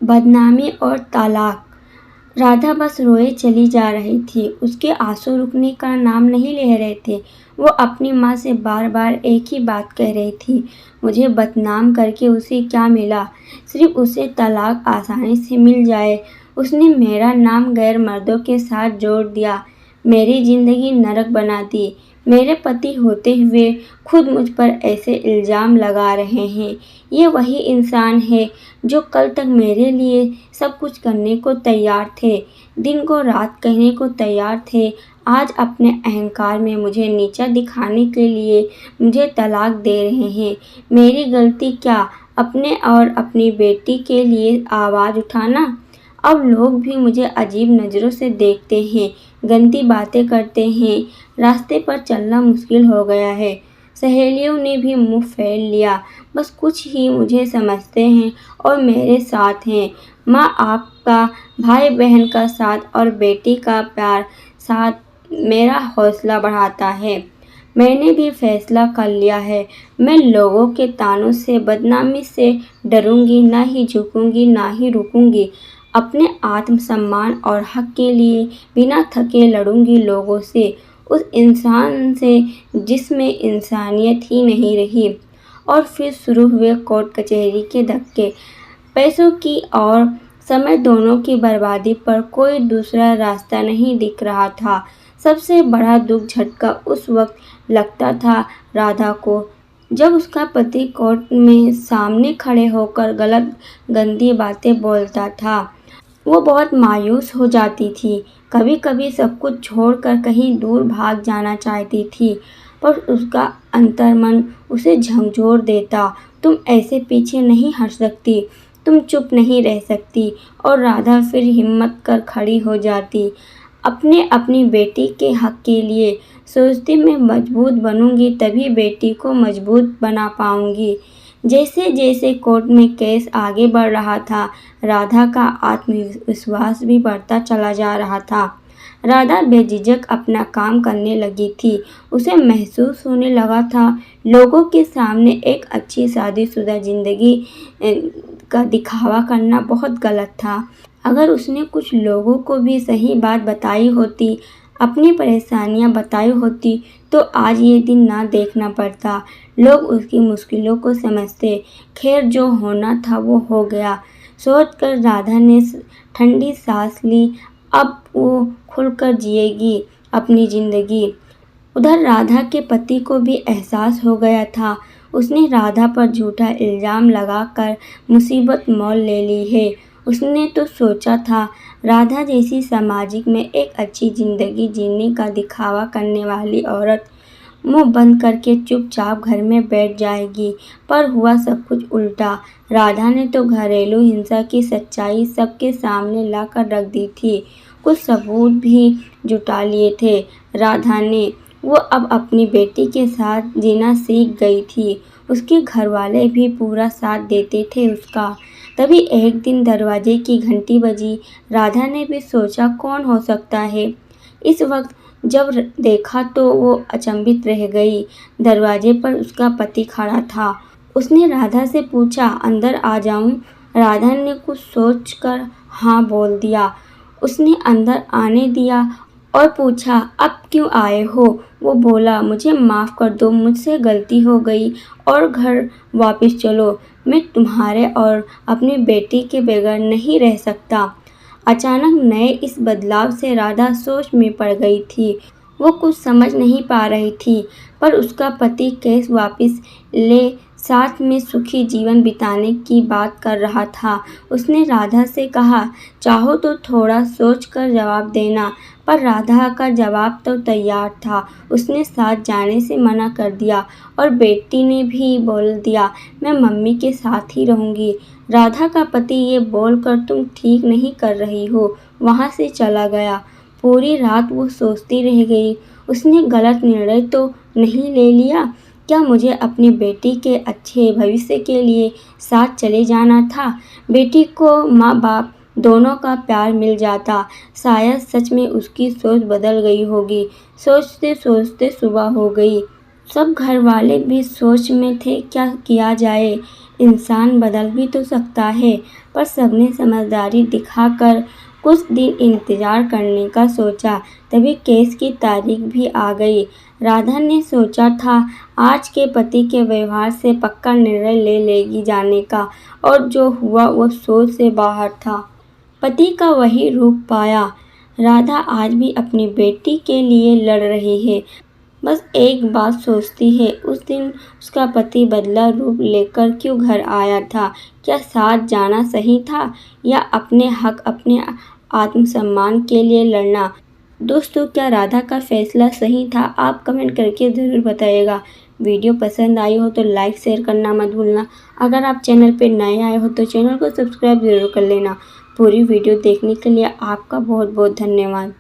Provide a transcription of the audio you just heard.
बदनामी और तलाक। राधा बस रोए चली जा रही थी। उसके आंसू रुकने का नाम नहीं ले रहे थे। वो अपनी माँ से बार बार एक ही बात कह रही थी, मुझे बदनाम करके उसे क्या मिला? सिर्फ उसे तलाक आसानी से मिल जाए। उसने मेरा नाम गैर मर्दों के साथ जोड़ दिया, मेरी जिंदगी नरक बना दी। मेरे पति होते हुए खुद मुझ पर ऐसे इल्ज़ाम लगा रहे हैं। ये वही इंसान है जो कल तक मेरे लिए सब कुछ करने को तैयार थे, दिन को रात कहने को तैयार थे। आज अपने अहंकार में मुझे नीचा दिखाने के लिए मुझे तलाक दे रहे हैं। मेरी गलती क्या? अपने और अपनी बेटी के लिए आवाज़ उठाना? अब लोग भी मुझे अजीब नज़रों से देखते हैं, गंदी बातें करते हैं। रास्ते पर चलना मुश्किल हो गया है। सहेलियों ने भी मुंह फेर लिया। बस कुछ ही मुझे समझते हैं और मेरे साथ हैं। माँ आपका, भाई बहन का साथ और बेटी का प्यार साथ मेरा हौसला बढ़ाता है। मैंने भी फैसला कर लिया है। मैं लोगों के तानों से, बदनामी से डरूंगी, ना ही झुकूंगी, ना ही रुकूंगी। अपने आत्मसम्मान और हक के लिए बिना थके लड़ूंगी लोगों से, उस इंसान से जिसमें इंसानियत ही नहीं रही। और फिर शुरू हुए कोर्ट कचहरी के धक्के। पैसों की और समय दोनों की बर्बादी पर कोई दूसरा रास्ता नहीं दिख रहा था। सबसे बड़ा दुख झटका उस वक्त लगता था राधा को, जब उसका पति कोर्ट में सामने खड़े होकर गलत गंदी बातें बोलता था। वो बहुत मायूस हो जाती थी। कभी कभी सब कुछ छोड़कर कहीं दूर भाग जाना चाहती थी, पर उसका अंतर्मन उसे झंझोर देता। तुम ऐसे पीछे नहीं हट सकती, तुम चुप नहीं रह सकती। और राधा फिर हिम्मत कर खड़ी हो जाती। अपनी बेटी के हक के लिए सोचती, मैं मजबूत बनूंगी तभी बेटी को मजबूत बना पाऊंगी। जैसे जैसे कोर्ट में केस आगे बढ़ रहा था, राधा का आत्मविश्वास भी बढ़ता चला जा रहा था। राधा बेझिझक अपना काम करने लगी थी। उसे महसूस होने लगा था लोगों के सामने एक अच्छी शादीशुदा जिंदगी का दिखावा करना बहुत गलत था। अगर उसने कुछ लोगों को भी सही बात बताई होती, अपनी परेशानियां बताई होती, तो आज ये दिन ना देखना पड़ता। लोग उसकी मुश्किलों को समझते। खैर, जो होना था वो हो गया। सोचकर राधा ने ठंडी सांस ली। अब वो खुलकर जिएगी अपनी जिंदगी। उधर राधा के पति को भी एहसास हो गया था, उसने राधा पर झूठा इल्ज़ाम लगाकर मुसीबत मोल ले ली है। उसने तो सोचा था राधा जैसी सामाजिक में एक अच्छी जिंदगी जीने का दिखावा करने वाली औरत मुंह बंद करके चुपचाप घर में बैठ जाएगी, पर हुआ सब कुछ उल्टा। राधा ने तो घरेलू हिंसा की सच्चाई सबके सामने लाकर रख दी थी। कुछ सबूत भी जुटा लिए थे राधा ने। वो अब अपनी बेटी के साथ जीना सीख गई थी। उसके घरवाले भी पूरा साथ देते थे उसका। तभी एक दिन दरवाजे की घंटी बजी। राधा ने भी सोचा कौन हो सकता है। इस वक्त जब देखा तो वो अचंभित रह गई। दरवाजे पर उसका पति खड़ा था। उसने राधा से पूछा, अंदर आ जाऊं? राधा ने कुछ सोचकर हाँ बोल दिया। उसने अंदर आने दिया और पूछा, अब क्यों आए हो? वो बोला, मुझे माफ़ कर दो, मुझसे गलती हो गई और घर वापस चलो। मैं तुम्हारे और अपनी बेटी के बगैर नहीं रह सकता। अचानक नए इस बदलाव से राधा सोच में पड़ गई थी। वो कुछ समझ नहीं पा रही थी, पर उसका पति केस वापस ले साथ में सुखी जीवन बिताने की बात कर रहा था। उसने राधा से कहा, चाहो तो थोड़ा सोच कर जवाब देना। पर राधा का जवाब तो तैयार था। उसने साथ जाने से मना कर दिया और बेटी ने भी बोल दिया, मैं मम्मी के साथ ही रहूँगी। राधा का पति ये बोलकर तुम ठीक नहीं कर रही हो, वहाँ से चला गया। पूरी रात वो सोचती रह गई, उसने गलत निर्णय तो नहीं ले लिया? क्या मुझे अपनी बेटी के अच्छे भविष्य के लिए साथ चले जाना था? बेटी को माँ बाप दोनों का प्यार मिल जाता। शायद सच में उसकी सोच बदल गई होगी। सोचते सोचते सुबह हो गई। सब घर वाले भी सोच में थे, क्या किया जाए। इंसान बदल भी तो सकता है। पर सबने समझदारी दिखाकर कुछ दिन इंतजार करने का सोचा। तभी केस की तारीख भी आ गई। राधा ने सोचा था आज के पति के व्यवहार से पक्का निर्णय ले लेगी जाने का, और जो हुआ वो सोच से बाहर था। पति का वही रूप पाया। राधा आज भी अपनी बेटी के लिए लड़ रही है। बस एक बात सोचती है, उस दिन उसका पति बदला रूप लेकर क्यों घर आया था? क्या साथ जाना सही था, या अपने हक, अपने आत्मसम्मान के लिए लड़ना? दोस्तों, क्या राधा का फैसला सही था? आप कमेंट करके ज़रूर बताइएगा। वीडियो पसंद आई हो तो लाइक शेयर करना मत भूलना। अगर आप चैनल पर नए आए हो तो चैनल को सब्सक्राइब ज़रूर कर लेना। पूरी वीडियो देखने के लिए आपका बहुत बहुत धन्यवाद।